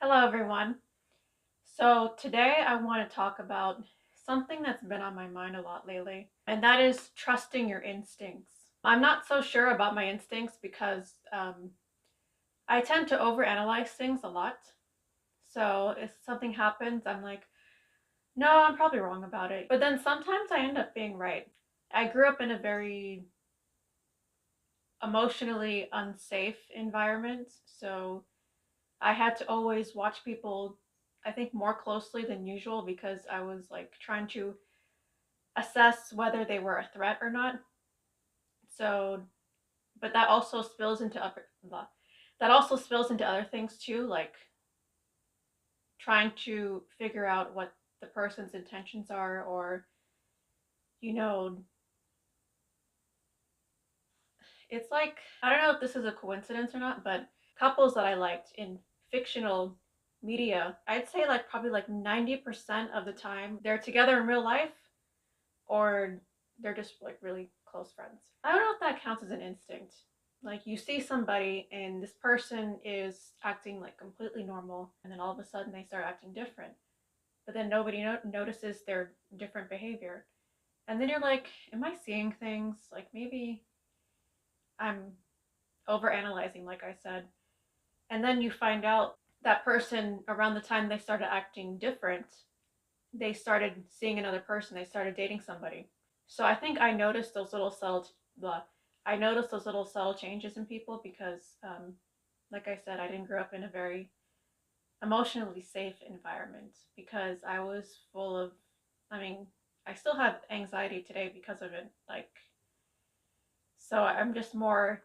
Hello, everyone. So, today I want to talk about something that's been on my mind a lot lately, and that is trusting your instincts. I'm not so sure about my instincts because I tend to overanalyze things a lot. So, if something happens, I'm like, no, I'm probably wrong about it. But then sometimes I end up being right. I grew up in a very emotionally unsafe environment, so I had to always watch people, I think, more closely than usual because I was like trying to assess whether they were a threat or not. So, but that also spills into other things too, like trying to figure out what the person's intentions are, or you know, it's like I don't know if this is a coincidence or not, but couples that I liked in fictional media, I'd say like probably like 90% of the time they're together in real life or they're just like really close friends. I don't know if that counts as an instinct. Like you see somebody and this person is acting like completely normal, and then all of a sudden they start acting different. But then nobody notices their different behavior. And then you're like, am I seeing things? Like maybe I'm overanalyzing, like I said. And then you find out that person around the time they started acting different, they started seeing another person, they started dating somebody. So I think I noticed those little subtle changes in people because, like I said, I didn't grow up in a very emotionally safe environment because I was full of. I mean, I still have anxiety today because of it. Like, so I'm just more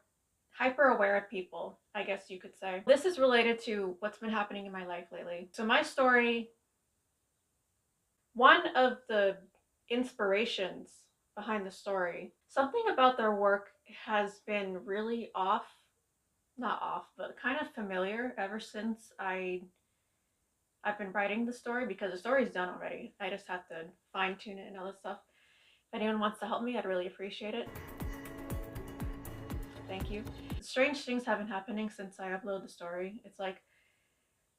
hyper aware of people, I guess you could say. This is related to what's been happening in my life lately. So my story, one of the inspirations behind the story, something about their work has been really off, not off, but kind of familiar ever since I've been writing the story because the story's done already. I just have to fine tune it and all this stuff. If anyone wants to help me, I'd really appreciate it. Thank you. Strange things have been happening since I uploaded the story. It's like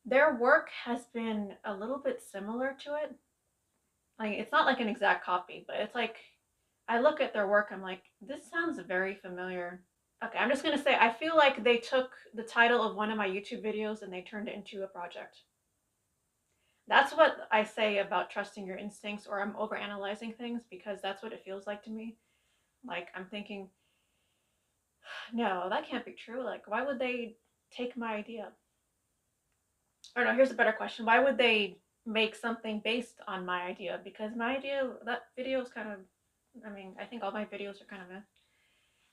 their work has been a little bit similar to it. Like it's not like an exact copy, but it's like I look at their work, I'm like, this sounds very familiar. Okay, I'm just gonna say I feel like they took the title of one of my YouTube videos and they turned it into a project. That's what I say about trusting your instincts, or I'm overanalyzing things because that's what it feels like to me. Like I'm thinking, no, that can't be true. Like, why would they take my idea? Or no, here's a better question. Why would they make something based on my idea? Because my idea, that video is kind of, I mean, I think all my videos are kind of meh.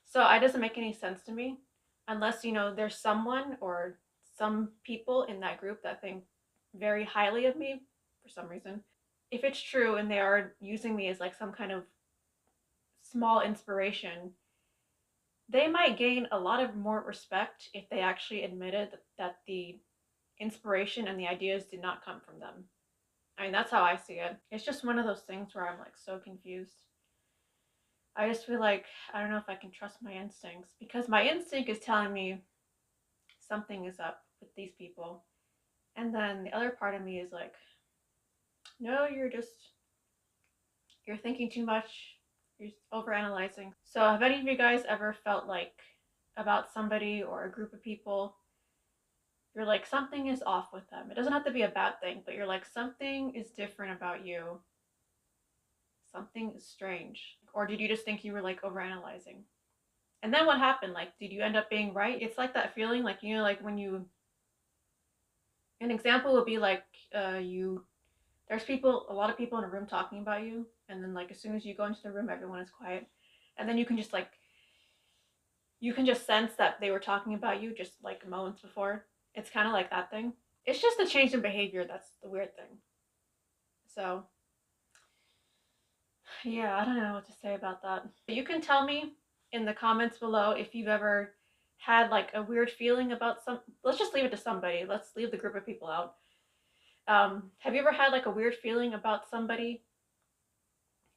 So it doesn't make any sense to me unless, there's someone or some people in that group that think very highly of me for some reason. If it's true and they are using me as like some kind of small inspiration, they might gain a lot of more respect if they actually admitted that the inspiration and the ideas did not come from them. I mean, that's how I see it. It's just one of those things where I'm like so confused. I just feel like I don't know if I can trust my instincts because my instinct is telling me something is up with these people. And then the other part of me is like, no, you're thinking too much. You're overanalyzing. So, have any of you guys ever felt like about somebody or a group of people, you're like something is off with them? It doesn't have to be a bad thing, but you're like something is different about you. Something is strange. Or did you just think you were like overanalyzing? And then what happened? Like, did you end up being right? It's like that feeling, like like when you. An example would be like, you. There's a lot of people in a room talking about you, and then like as soon as you go into the room, everyone is quiet, and then you can just sense that they were talking about you just like moments before. It's kind of like that thing. It's just a change in behavior that's the weird thing. So, yeah, I don't know what to say about that. You can tell me in the comments below if you've ever had like a weird feeling about some. Let's just leave it to somebody. Let's leave the group of people out. Have you ever had like a weird feeling about somebody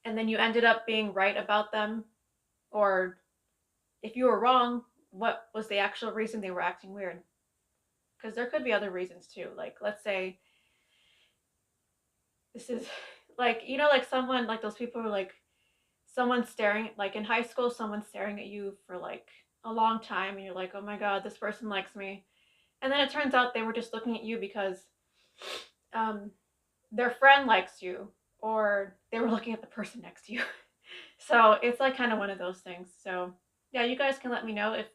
and then you ended up being right about them? Or if you were wrong, what was the actual reason they were acting weird? because there could be other reasons too. Like, let's say this is like, you know, like someone, like those people who are like, someone staring, like in high school, someone staring at you for like a long time, and you're like, oh my god, this person likes me. And then it turns out they were just looking at you because um, their friend likes you, or they were looking at the person next to you. So it's like kind of one of those things. So yeah, you guys can let me know if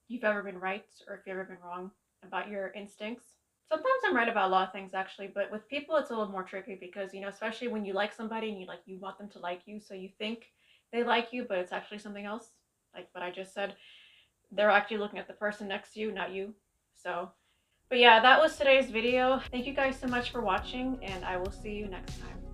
you've ever been right or if you've ever been wrong about your instincts. Sometimes I'm right about a lot of things actually, but with people it's a little more tricky because, you know, especially when you like somebody and you want them to like you, so you think they like you, but it's actually something else. Like what I just said, they're actually looking at the person next to you, not you. So, but yeah, that was today's video. Thank you guys so much for watching, and I will see you next time.